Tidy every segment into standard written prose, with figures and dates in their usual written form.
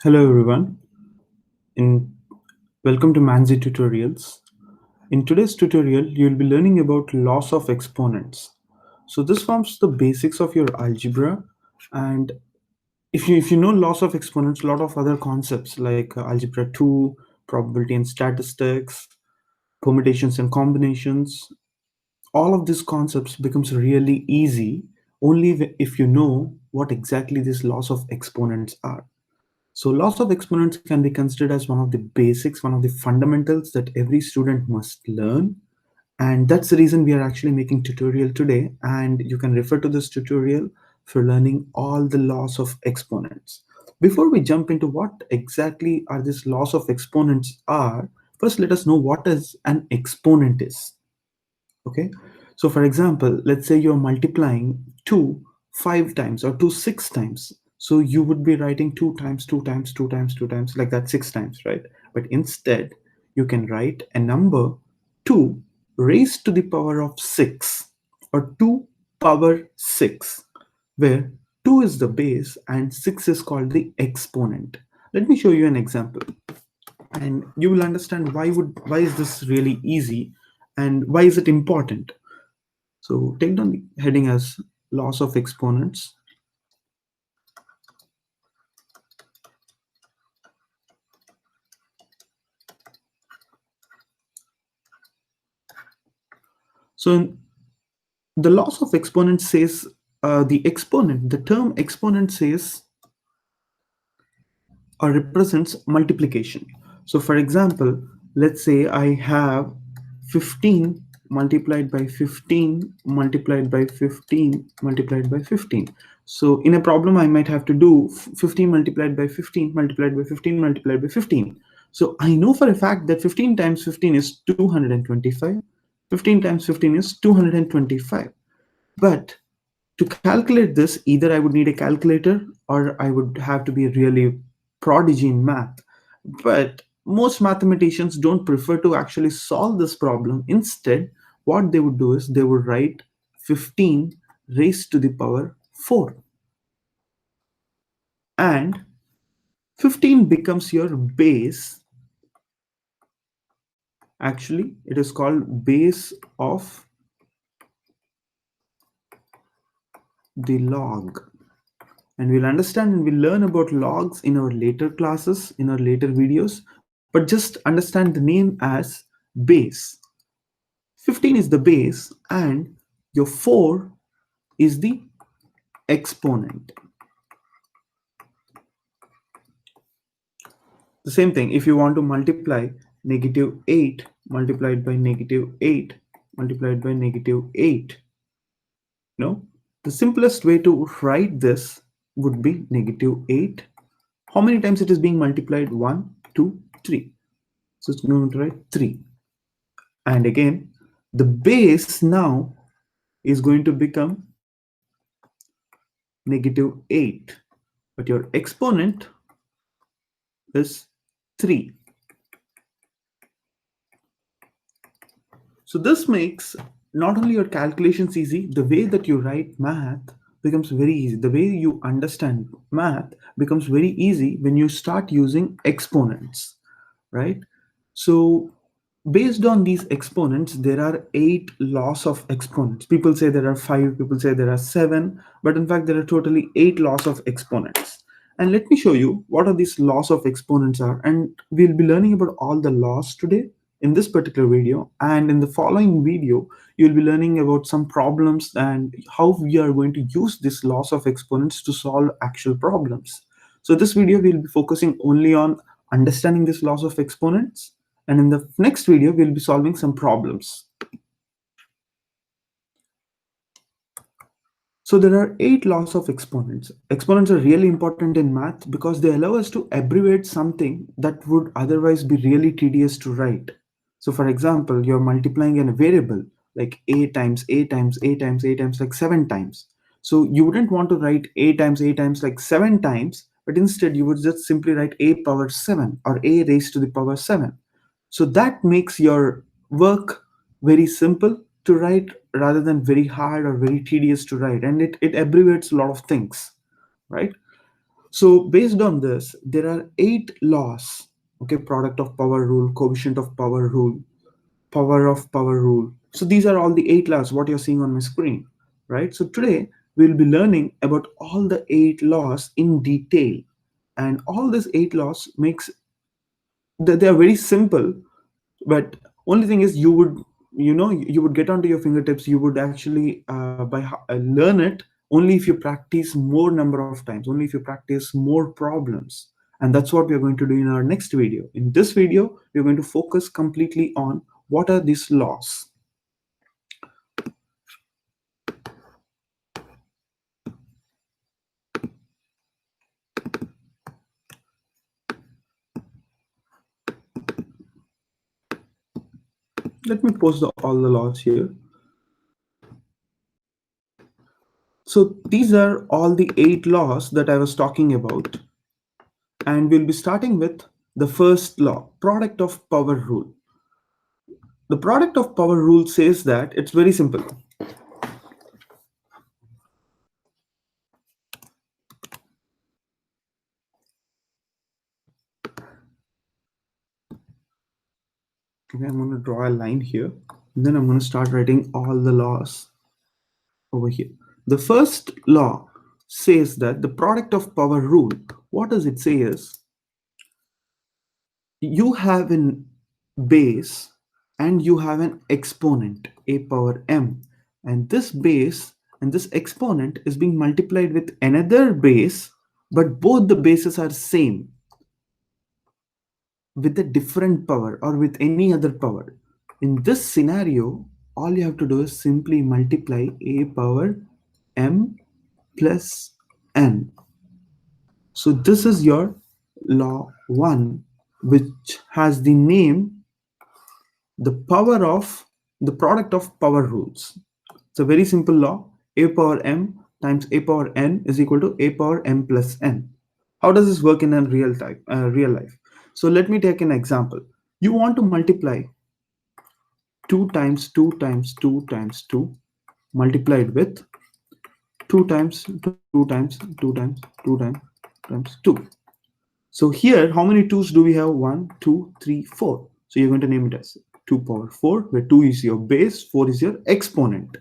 Hello everyone, in welcome to Manzy tutorials. In today's tutorial, you will be learning about loss of exponents. So this forms the basics of your algebra, and if you know loss of exponents, a lot of other concepts like algebra 2, probability and statistics, permutations and combinations, all of these concepts becomes really easy only if you know what exactly these loss of exponents are. So loss of exponents can be considered as one of the basics, one of the fundamentals that every student must learn. And that's the reason we are actually making tutorial today. And you can refer to this tutorial for learning all the laws of exponents. Before we jump into what exactly are these laws of exponents are, first let us know what is an exponent is. Okay, so for example, let's say you're multiplying 2 5 times or 2 6 times, so you would be writing 2 times 2 times 2 times 2 times like that 6 times, right? But instead you can write a number 2 raised to the power of 6 or 2 power 6, where 2 is the base and 6 is called the exponent. Let me show you an example and you will understand why is this really easy and why is it important. So take down the heading as loss of exponents. So the loss of exponent says the term exponent says or represents multiplication. So for example, let's say I have 15 multiplied by 15 multiplied by 15 multiplied by 15. So in a problem I might have to do 15 multiplied by 15 multiplied by 15 multiplied by 15. So I know for a fact that 15 times 15 is 225. 15 times 15 is 225. But to calculate this, either I would need a calculator or I would have to be really prodigy in math. But most mathematicians don't prefer to actually solve this problem. Instead, what they would do is they would write 15 raised to the power 4. And 15 becomes your base. Actually, it is called base of the log. And we'll understand and we'll learn about logs in our later classes, in our later videos, but just understand the name as base. 15 is the base and your 4 is the exponent. The same thing, if you want to multiply negative 8 multiplied by negative 8 multiplied by negative 8, no, the simplest way to write this would be negative 8. How many times it is being multiplied? 1, 2, 3. So it's going to write 3. And again, the base now is going to become negative 8. But your exponent is 3. So this makes not only your calculations easy, the way that you write math becomes very easy. The way you understand math becomes very easy when you start using exponents, right? So based on these exponents, there are 8 laws of exponents. People say there are 5, people say there are 7, but in fact there are totally 8 laws of exponents. And let me show you what are these laws of exponents are, and we'll be learning about all the laws today in this particular video. And in the following video you'll be learning about some problems and how we are going to use this laws of exponents to solve actual problems. So this video will be focusing only on understanding this laws of exponents, and in the next video we'll be solving some problems. So there are 8 laws of exponents. Exponents are really important in math because they allow us to abbreviate something that would otherwise be really tedious to write. So for example, you're multiplying in a variable like a times a times a times a times like 7 times. So you wouldn't want to write a times like 7 times, but instead you would just simply write a power 7 or a raised to the power 7. So that makes your work very simple to write rather than very hard or very tedious to write, and it abbreviates a lot of things. right? So based on this, there are 8 laws. Okay, product of power rule, coefficient of power rule, power of power rule. So these are all the 8 laws what you're seeing on my screen, right? So today we'll be learning about all the 8 laws in detail, and all these 8 laws makes they are very simple, but only thing is you would get onto your fingertips. You would actually learn it only if you practice more number of times, only if you practice more problems. And that's what we're going to do in our next video. In this video we're going to focus completely on what are these laws. Let me post all the laws here. So these are all the 8 laws that I was talking about, and we'll be starting with the first law, product of power rule. The product of power rule says that it's very simple. Okay, I'm going to draw a line here, and then I'm going to start writing all the laws over here. The first law says that the product of power rule, what does it say is, you have an base and you have an exponent, a power m, and this base and this exponent is being multiplied with another base, but both the bases are same with a different power or with any other power. In this scenario, all you have to do is simply multiply a power m plus n. So this is your law 1, which has the name the power of the product of power rules. It's a very simple law. A power m times a power n is equal to a power m plus n. How does this work in a real life? So let me take an example. You want to multiply 2 times 2 times 2 times 2 multiplied with 2 times 2 times 2 times 2 times 2. So here, how many 2's do we have? 1, 2, 3, 4. So you're going to name it as 2 power 4, where 2 is your base, 4 is your exponent.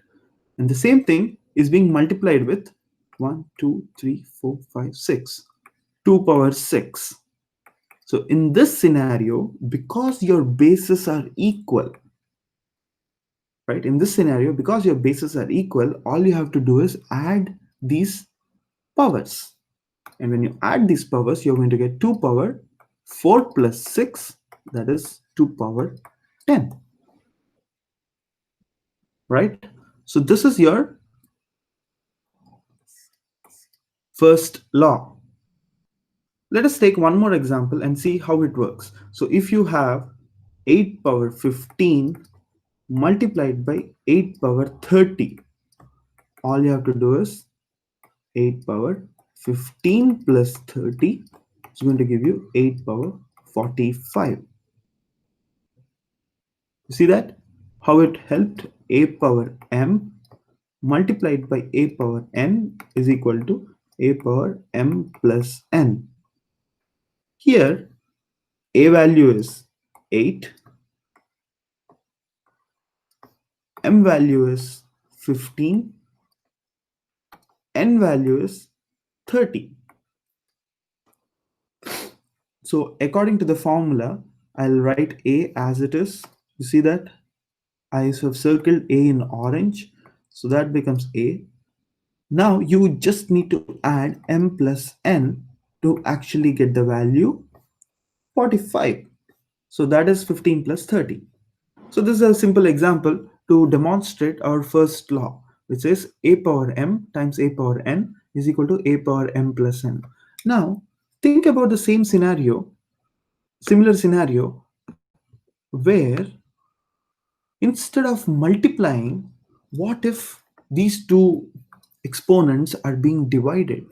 And the same thing is being multiplied with 1, 2, 3, 4, 5, 6. 2 power 6. So in this scenario, because your bases are equal, right? In this scenario, because your bases are equal, all you have to do is add these powers. And when you add these powers, you're going to get 2 power 4 plus 6, that is 2 power 10, right? So this is your first law. Let us take one more example and see how it works. So if you have 8 power 15 multiplied by 8 power 30, all you have to do is 8 power 15 plus 30 is going to give you 8 power 45. You see that? How it helped? A power m multiplied by a power n is equal to a power m plus n. Here, a value is 8, m value is 15, n value is 30. So according to the formula, I'll write a as it is. You see that? I have circled a in orange, so that becomes a. Now you just need to add m plus n to actually get the value 45. So that is 15 plus 30. So this is a simple example to demonstrate our first law, which says a power m times a power n is equal to a power m plus n. Now think about the similar scenario, where instead of multiplying, what if these two exponents are being divided?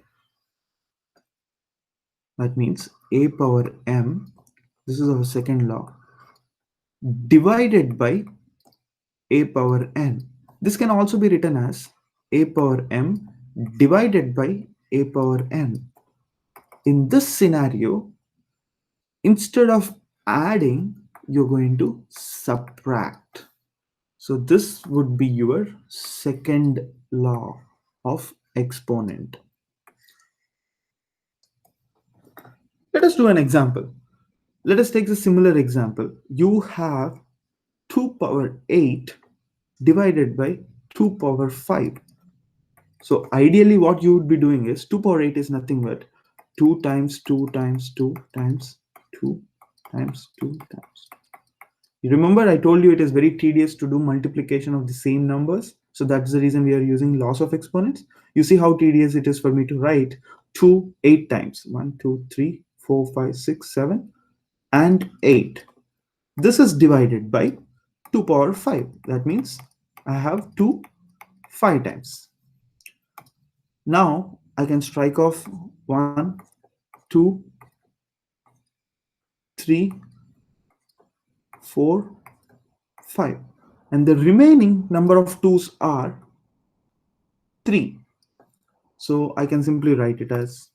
That means a power m, this is our second law, divided by a power n. This can also be written as a power m divided by a power n. In this scenario, instead of adding, you're going to subtract. So this would be your second law of exponent. Let us do an example. Let us take a similar example. You have 2 power 8 divided by 2 power 5. So ideally what you would be doing is 2 power 8 is nothing but 2 times 2 times 2 times 2 times 2 times. You remember I told you it is very tedious to do multiplication of the same numbers. So that's the reason we are using loss of exponents. You see how tedious it is for me to write 2 8 times. 1, 2, 3, 4, 5, 6, 7 and 8. This is divided by 2 power 5. That means I have 2 5 times. Now I can strike off 1, 2, 3, 4, 5. And the remaining number of 2's are 3. So I can simply write it as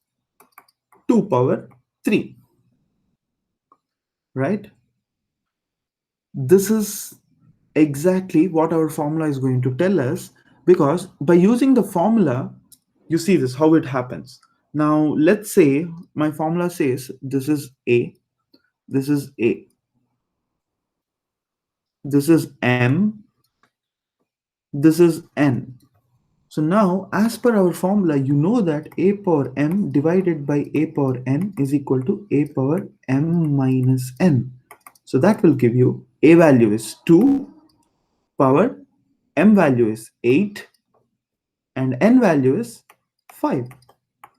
2 power 3, right? This is exactly what our formula is going to tell us, because by using the formula, you see this, how it happens. Now, let's say my formula says this is A, this is A, this is M, this is N. So now, as per our formula, you know that a power m divided by a power n is equal to a power m minus n. So that will give you a value is 2 power, m value is 8, and n value is 5.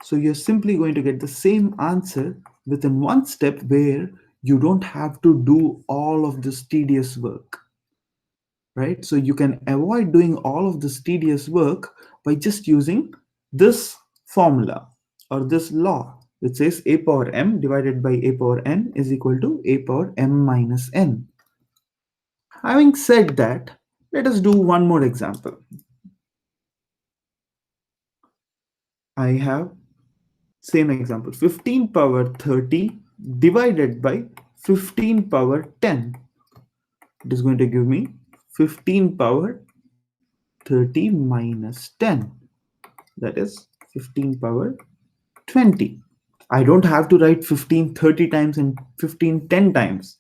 So you're simply going to get the same answer within one step, where you don't have to do all of this tedious work, right? So you can avoid doing all of this tedious work by just using this formula or this law, which says a power m divided by a power n is equal to a power m minus n. Having said that, let us do one more example. I have same example, 15 power 30 divided by 15 power 10. It is going to give me 15 power 30 minus 10. That is 15 power 20. I don't have to write 15 30 times and 15 10 times.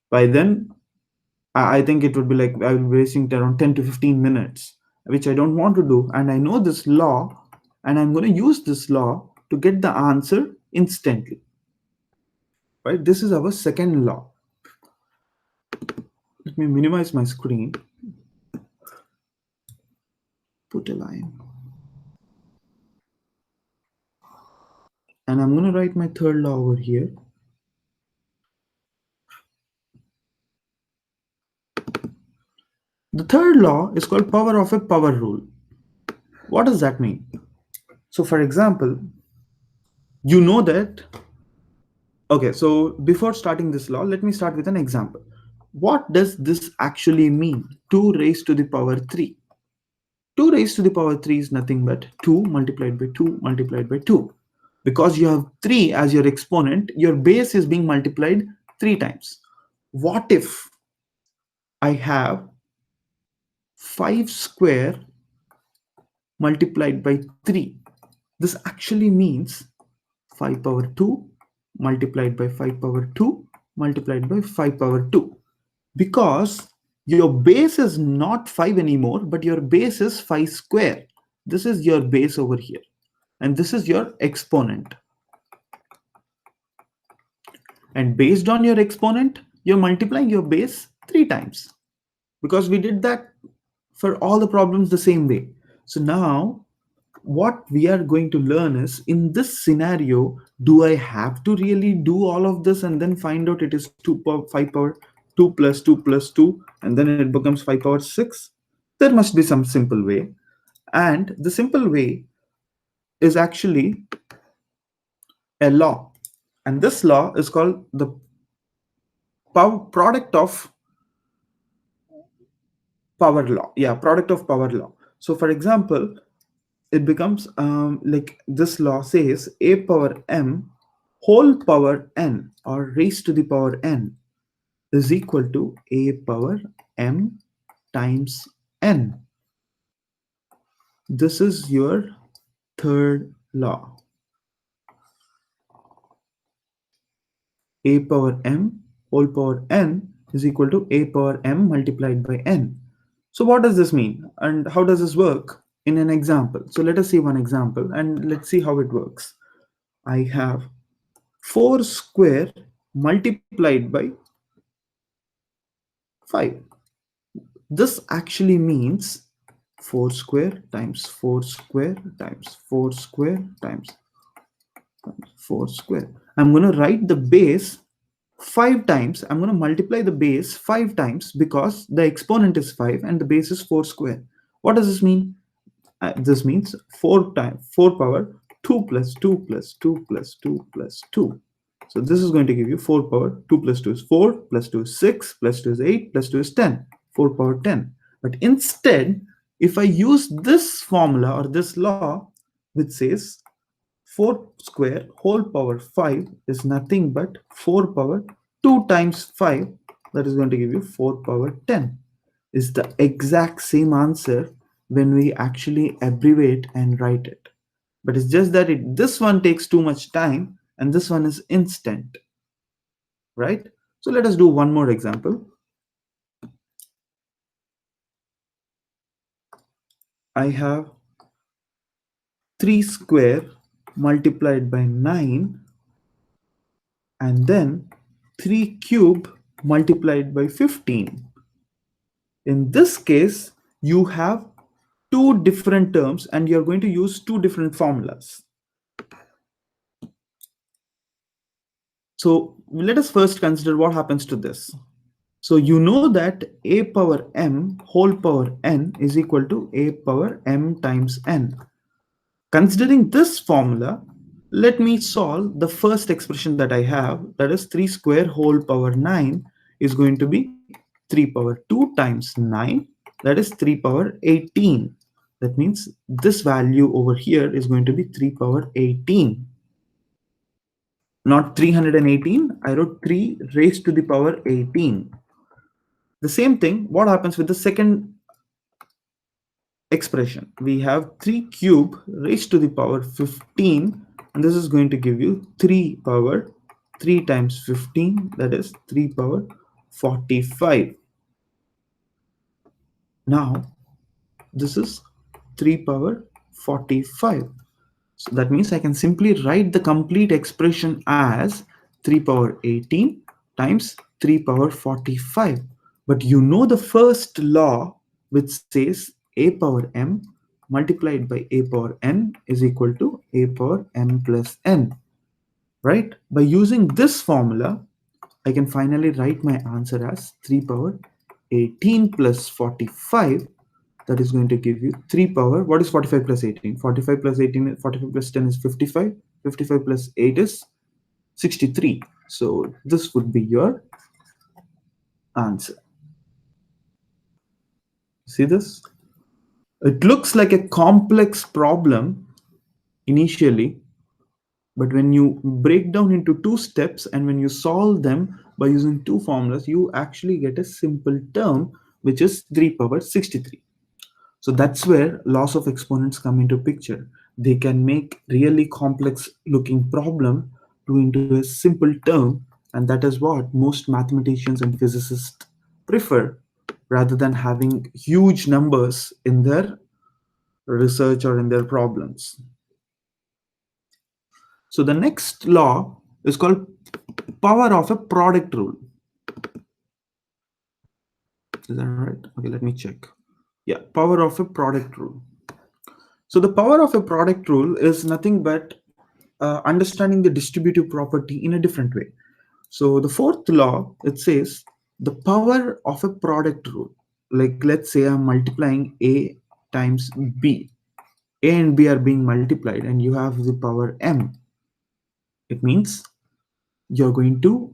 By then, I think it would be like I will be wasting around 10 to 15 minutes, which I don't want to do. And I know this law, and I'm going to use this law to get the answer instantly. Right? This is our second law. Let me minimize my screen, put a line. And I'm going to write my third law over here. The third law is called power of a power rule. What does that mean? So, for example, you know that. Okay, so before starting this law, let me start with an example. What does this actually mean? 2 raised to the power 3. 2 raised to the power 3 is nothing but 2 multiplied by 2 multiplied by 2. Because you have 3 as your exponent, your base is being multiplied 3 times. What if I have 5 square multiplied by 3? This actually means 5 power 2 multiplied by 5 power 2 multiplied by 5 power 2, because your base is not 5 anymore, but your base is 5 square. This is your base over here, and this is your exponent. And based on your exponent, you're multiplying your base 3 times, because we did that for all the problems the same way. So now what we are going to learn is, in this scenario, do I have to really do all of this and then find out it is 2 power 5 power 2 plus 2 plus 2, and then it becomes 5 power 6? There must be some simple way, and the simple way is actually a law, and this law is called the product of power law. Yeah, product of power law. So for example, it becomes like this law says a power m whole power n or raised to the power n is equal to a power m times n. This is your third law. A power m whole power n is equal to a power m multiplied by n. So what does this mean and how does this work in an example? So let us see one example and let's see how it works. I have 4 square multiplied by 5. This actually means 4 square times 4 square times 4 square times 4 square. I'm going to write the base 5 times. I'm going to multiply the base 5 times because the exponent is 5 and the base is 4 square. What does this mean? This means 4 times 4 power 2 plus 2 plus 2 plus 2 plus 2. So this is going to give you 4 power 2 plus 2 is 4 plus 2 is 6 plus 2 is 8 plus 2 is 10. 4 power 10. But instead, if I use this formula or this law which says 4 square whole power 5 is nothing but 4 power 2 times 5, that is going to give you 4 power 10, is the exact same answer when we actually abbreviate and write it. But it's just that this one takes too much time and this one is instant, right? So let us do one more example. I have 3 square multiplied by 9 and then 3 cube multiplied by 15. In this case, you have two different terms and you're going to use two different formulas. So let us first consider what happens to this. So you know that a power m whole power n is equal to a power m times n. Considering this formula, let me solve the first expression that I have, that is 3 square whole power 9 is going to be 3 power 2 times 9, that is 3 power 18. That means this value over here is going to be 3 power 18. Not 318, I wrote 3 raised to the power 18. The same thing, what happens with the second expression? We have 3 cube raised to the power 15 and this is going to give you 3 power 3 times 15, that is 3 power 45. Now this is 3 power 45. So that means I can simply write the complete expression as 3 power 18 times 3 power 45. But you know the first law which says a power m multiplied by a power n is equal to a power m plus n, right? By using this formula, I can finally write my answer as 3 power 18 plus 45. That is going to give you 3 power. What is 45 plus 18? 45 plus 18, 45 plus 10 is 55. 55 plus 8 is 63. So this would be your answer. See this? It looks like a complex problem initially, but when you break down into two steps and when you solve them by using two formulas, you actually get a simple term which is 3 power 63. So that's where laws of exponents come into picture. They can make really complex looking problem to into a simple term, and that is what most mathematicians and physicists prefer rather than having huge numbers in their research or in their problems. So the next law is called power of a product rule. Is that right? Okay, let me check. Yeah, power of a product rule. So the power of a product rule is nothing but understanding the distributive property in a different way. So the fourth law, it says the power of a product rule. Like let's say I'm multiplying A times B. A and B are being multiplied and you have the power M. It means you're going to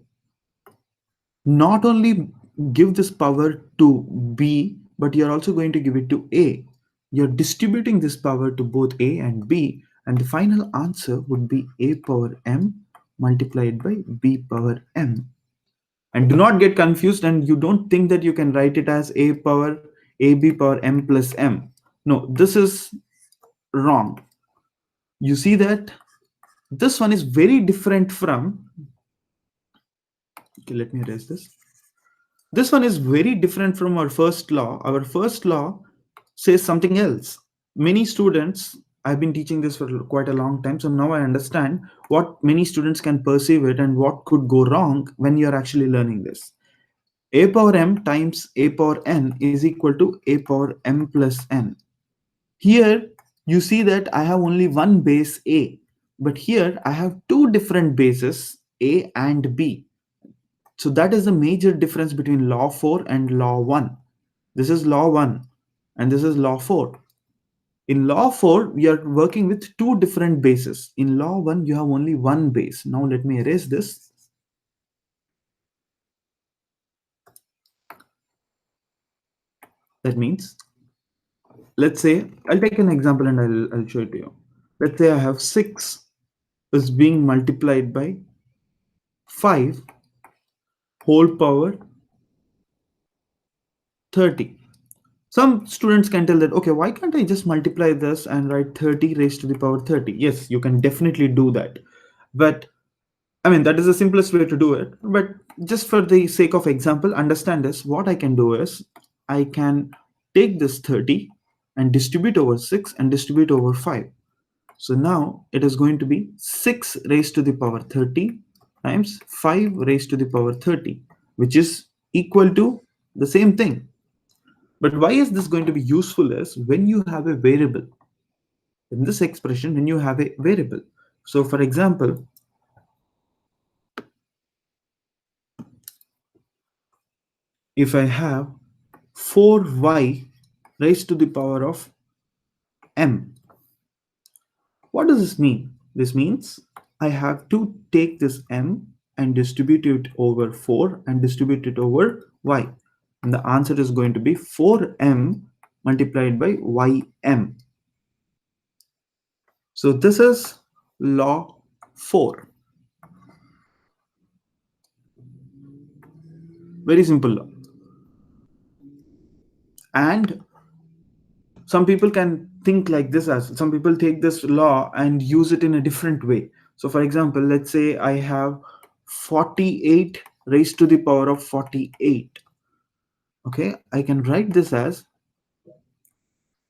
not only give this power to B, but you're also going to give it to A. You're distributing this power to both A and B, and the final answer would be A power m multiplied by B power m. And do not get confused, and you don't think that you can write it as A power AB power m plus m. No, this is wrong. You see that this one is very different from, okay, let me erase this. This one is very different from our first law. Our first law says something else. Many students, I've been teaching this for quite a long time, so now I understand what many students can perceive it and what could go wrong when you're actually learning this. A power m times a power n is equal to a power m plus n. Here you see that I have only one base a, but here I have two different bases a and b. So that is the major difference between law 4 and law 1. This is law 1 and this is law 4. In law 4, we are working with two different bases. In law 1, you have only one base. Now let me erase this. That means, let's say, I'll take an example and I'll show it to you. Let's say I have 6 is being multiplied by 5 whole power 30. Some students can tell that, okay, why can't I just multiply this and write 30 raised to the power 30? Yes, you can definitely do that. But I mean, that is the simplest way to do it. But just for the sake of example, understand this. What I can do is I can take this 30 and distribute over 6 and distribute over 5. So now it is going to be 6 raised to the power 30 times 5 raised to the power 30, which is equal to the same thing. But why is this going to be useful is when you have a variable. In this expression, when you have a variable. So for example, if I have 4y raised to the power of m, what does this mean? This means I have to take this m and distribute it over 4 and distribute it over y. And the answer is going to be 4m multiplied by ym. So this is law 4. Very simple law. And some people can think like this, as some people take this law and use it in a different way. So for example, let's say I have 48 raised to the power of 48. Okay, I can write this as,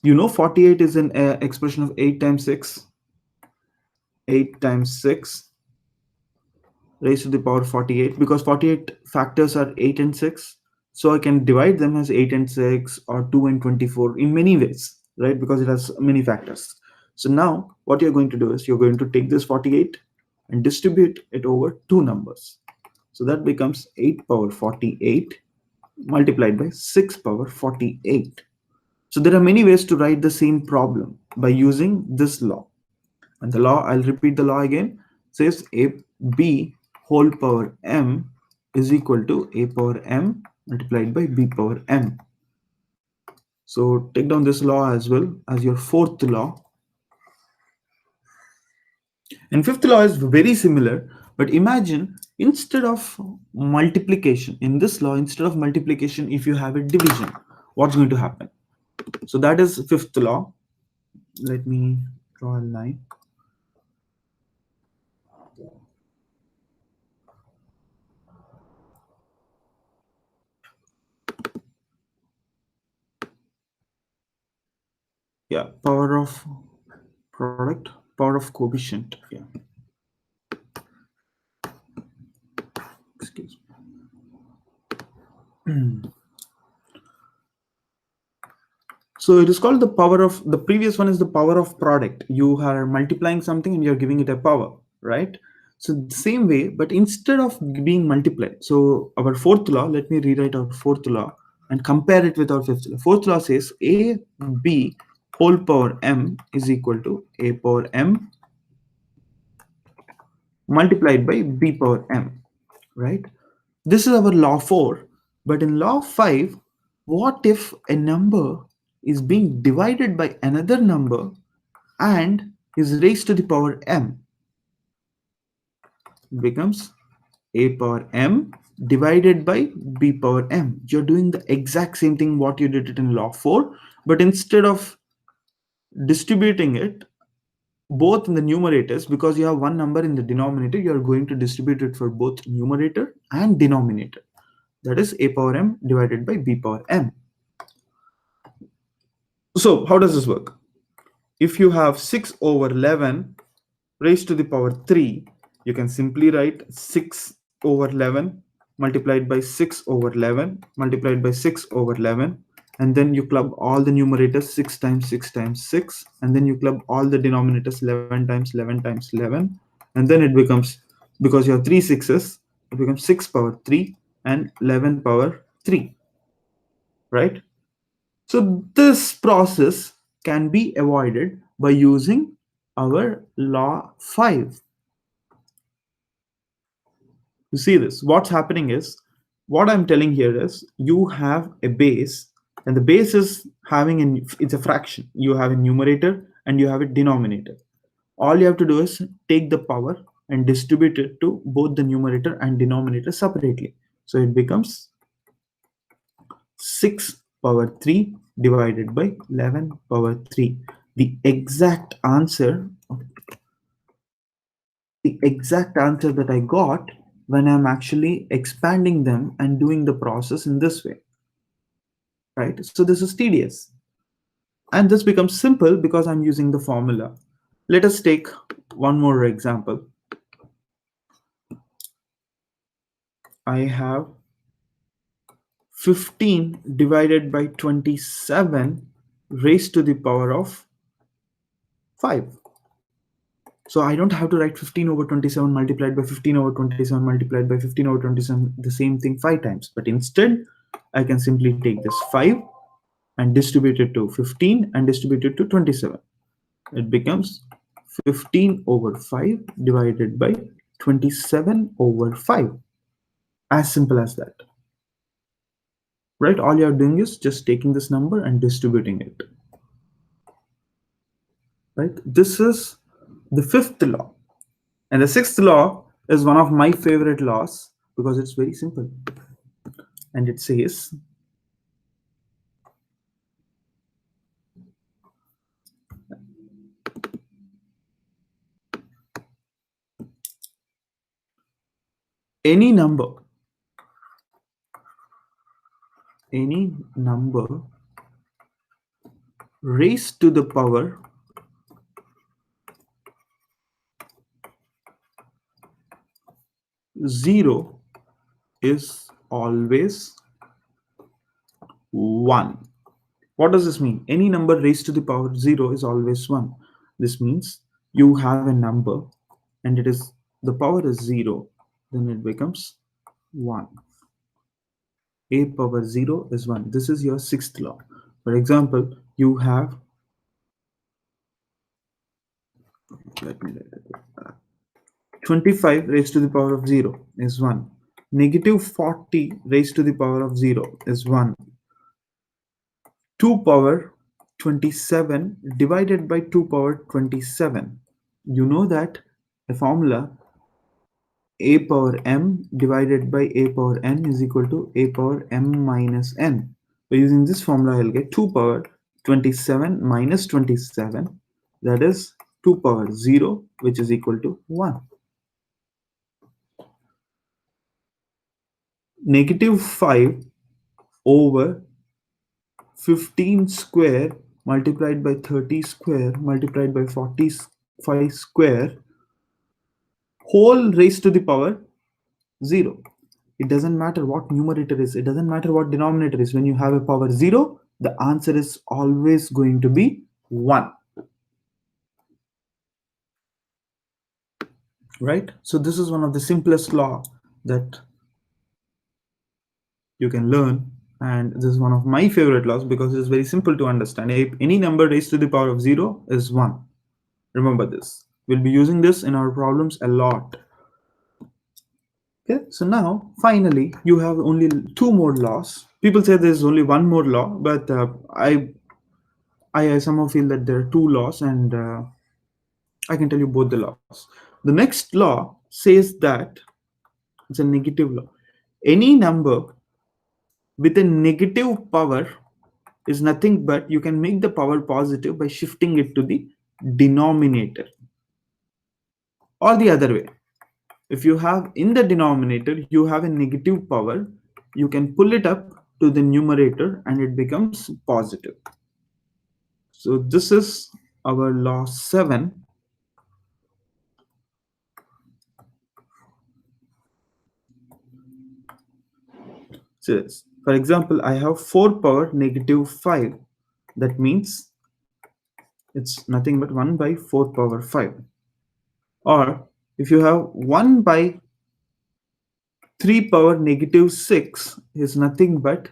48 is an expression of 8 times 6. 8 times 6 raised to the power 48, because 48 factors are 8 and 6, so I can divide them as 8 and 6 or 2 and 24 in many ways, right? Because it has many factors. So now what you're going to do is you're going to take this 48 and distribute it over two numbers. So that becomes 8 power 48 multiplied by 6 power 48. So there are many ways to write the same problem by using this law. And the law, I'll repeat the law again, says a b whole power m is equal to a power m multiplied by b power m. So take down this law as well as your fourth law. And fifth law is very similar, but imagine instead of multiplication, in this law, instead of multiplication, if you have a division, what's going to happen? So that is fifth law. Let me draw a line. Yeah, power of product, power of coefficient. Yeah, excuse me. So it is called the power of, the previous one is the power of product. You are multiplying something and you're giving it a power, right? So the same way, but instead of being multiplied, so our fourth law, let me rewrite our fourth law and compare it with our fifth law. Fourth law says a b whole power m is equal to a power m multiplied by b power m, right? This is our law 4. But in law 5, what if a number is being divided by another number and is raised to the power m. It becomes a power m divided by b power m. You're doing the exact same thing what you did it in law 4, but instead of distributing it both in the numerators, because you have one number in the denominator, you are going to distribute it for both numerator and denominator. That is a power m divided by b power m. So how does this work? If you have 6 over 11 raised to the power 3, you can simply write 6 over 11 multiplied by 6 over 11 multiplied by 6 over 11, and then you club all the numerators 6 times 6 times 6, and then you club all the denominators 11 times 11 times 11, and then it becomes, because you have three sixes, it becomes 6 power 3 and 11 power 3, right? So this process can be avoided by using our law 5. You see this? What's happening is, what I'm telling here is you have a base, and the base is having it's a fraction. You have a numerator and you have a denominator. All you have to do is take the power and distribute it to both the numerator and denominator separately. So it becomes 6 power 3 divided by 11 power 3. The exact answer, the exact answer that I got when I'm actually expanding them and doing the process in this way, right? So this is tedious. And this becomes simple because I'm using the formula. Let us take one more example. I have 15 divided by 27 raised to the power of 5. So I don't have to write 15 over 27 multiplied by 15 over 27 multiplied by 15 over 27, the same thing 5 times. But instead, I can simply take this 5 and distribute it to 15 and distribute it to 27. It becomes 15 over 5 divided by 27 over 5. As simple as that. Right? All you're doing is just taking this number and distributing it. Right? This is the fifth law. And the sixth law is one of my favorite laws because it's very simple. And it says, any number raised to the power 0 is always 1. What does this mean? Any number raised to the power 0 is always 1. This means you have a number and it is the power is 0, then it becomes 1. A power 0 is 1. This is your sixth law. For example, you have, let me write it. 25 raised to the power of 0 is 1. Negative 40 raised to the power of 0 is 1. 2 power 27 divided by 2 power 27. You know that a formula, a power m divided by a power n is equal to a power m minus n. By using this formula, I'll get 2 power 27 minus 27, that is 2 power 0, which is equal to 1. Negative 5 over 15 square multiplied by 30 square multiplied by 45 square whole raised to the power 0. It doesn't matter what numerator is, it doesn't matter what denominator is. When you have a power 0, the answer is always going to be 1. Right? So this is one of the simplest law that you can learn, and this is one of my favorite laws because it's very simple to understand. If any number raised to the power of 0 is 1. Remember this. We'll be using this in our problems a lot. Okay, so now finally you have only two more laws. People say there's only one more law, but I I somehow feel that there are two laws, and I can tell you both the laws. The next law says that it's a negative law. Any number with a negative power is nothing but you can make the power positive by shifting it to the denominator, or the other way. If you have in the denominator, you have a negative power, you can pull it up to the numerator and it becomes positive. So this is our law 7. So for example, I have 4 power negative 5. That means it's nothing but 1 by 4 power 5. Or if you have 1 by 3 power negative 6 is nothing but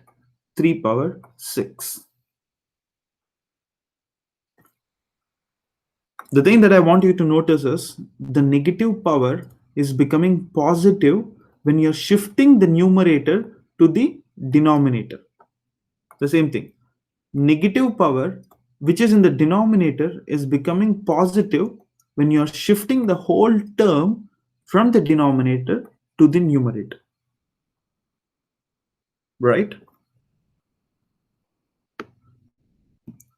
3 power 6. The thing that I want you to notice is the negative power is becoming positive when you're shifting the numerator to the denominator. The same thing. Negative power, which is in the denominator, is becoming positive when you're shifting the whole term from the denominator to the numerator. Right?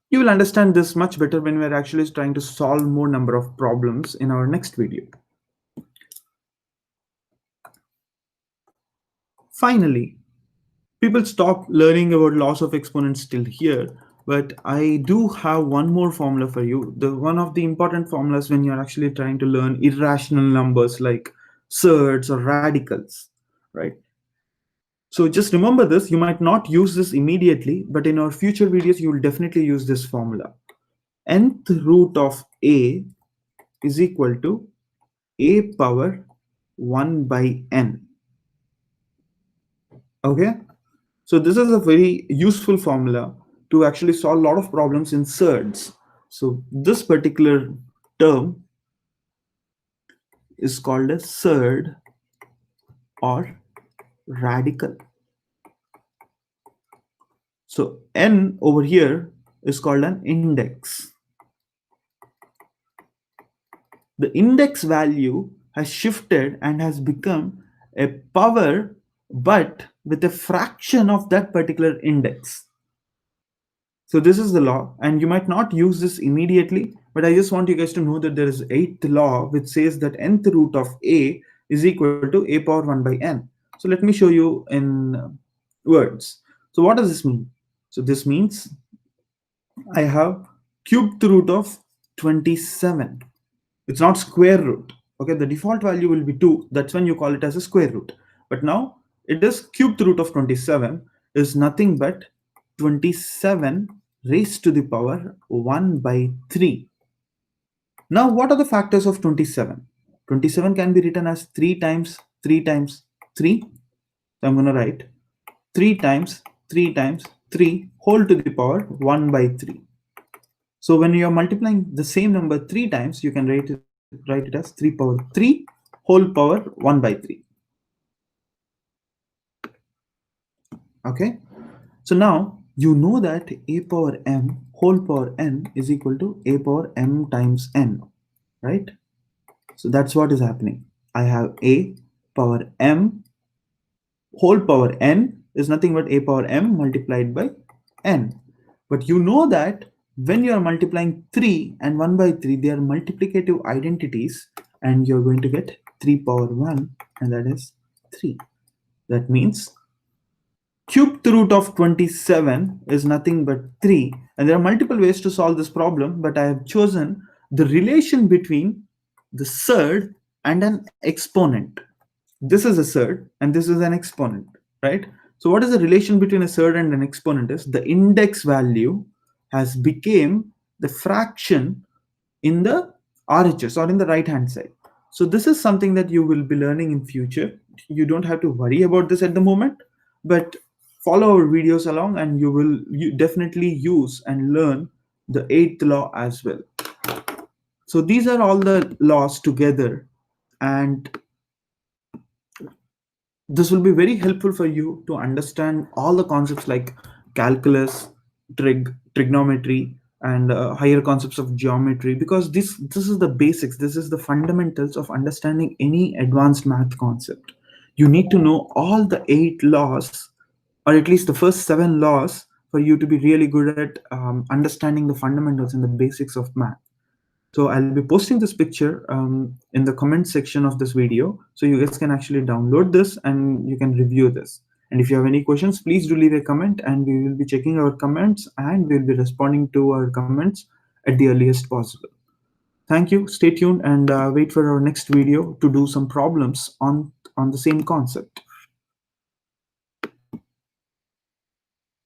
You will understand this much better when we're actually trying to solve more number of problems in our next video. Finally, people stop learning about laws of exponents till here, but I do have one more formula for you. The one of the important formulas when you're actually trying to learn irrational numbers like surds or radicals, right? So just remember this. You might not use this immediately, but in our future videos you will definitely use this formula. Nth root of a is equal to a power 1 by n. Okay, so this is a very useful formula to actually solve a lot of problems in surds. So this particular term is called a surd or radical. So n over here is called an index. The index value has shifted and has become a power, but with a fraction of that particular index. So this is the law, and you might not use this immediately, but I just want you guys to know that there is eighth law which says that nth root of a is equal to a power 1 by n. So let me show you in words. So what does this mean? So this means I have cubed root of 27. It's not square root. Okay, the default value will be 2. That's when you call it as a square root. But now it is cubed root of 27 is nothing but 27 raised to the power 1 by 3. Now what are the factors of 27? 27 can be written as 3 times 3 times 3. So I'm going to write 3 times 3 times 3 whole to the power 1 by 3. So when you are multiplying the same number 3 times, you can write it as 3 power 3 whole power 1 by 3. Okay. So now you know that a power m whole power n is equal to a power m times n, right? So that's what is happening. I have a power m whole power n is nothing but a power m multiplied by n. But you know that when you are multiplying 3 and 1 by 3, they are multiplicative identities, and you're going to get 3 power 1, and that is 3. That means cubed root of 27 is nothing but 3. And there are multiple ways to solve this problem, but I have chosen the relation between the surd and an exponent. This is a surd and this is an exponent, right? So what is the relation between a surd and an exponent is the index value has become the fraction in the RHS or in the right hand side. So this is something that you will be learning in future. You don't have to worry about this at the moment, but follow our videos along and you definitely use and learn the eighth law as well. So these are all the laws together, and this will be very helpful for you to understand all the concepts like calculus, trigonometry, and higher concepts of geometry, because this is the basics, this is the fundamentals of understanding any advanced math concept. You need to know all the 8 laws, or at least the first 7 laws, for you to be really good at understanding the fundamentals and the basics of math. So I'll be posting this picture in the comment section of this video, so you guys can actually download this and you can review this. And if you have any questions, please do leave a comment, and we will be checking our comments and we'll be responding to our comments at the earliest possible. Thank you. Stay tuned and wait for our next video to do some problems on the same concept.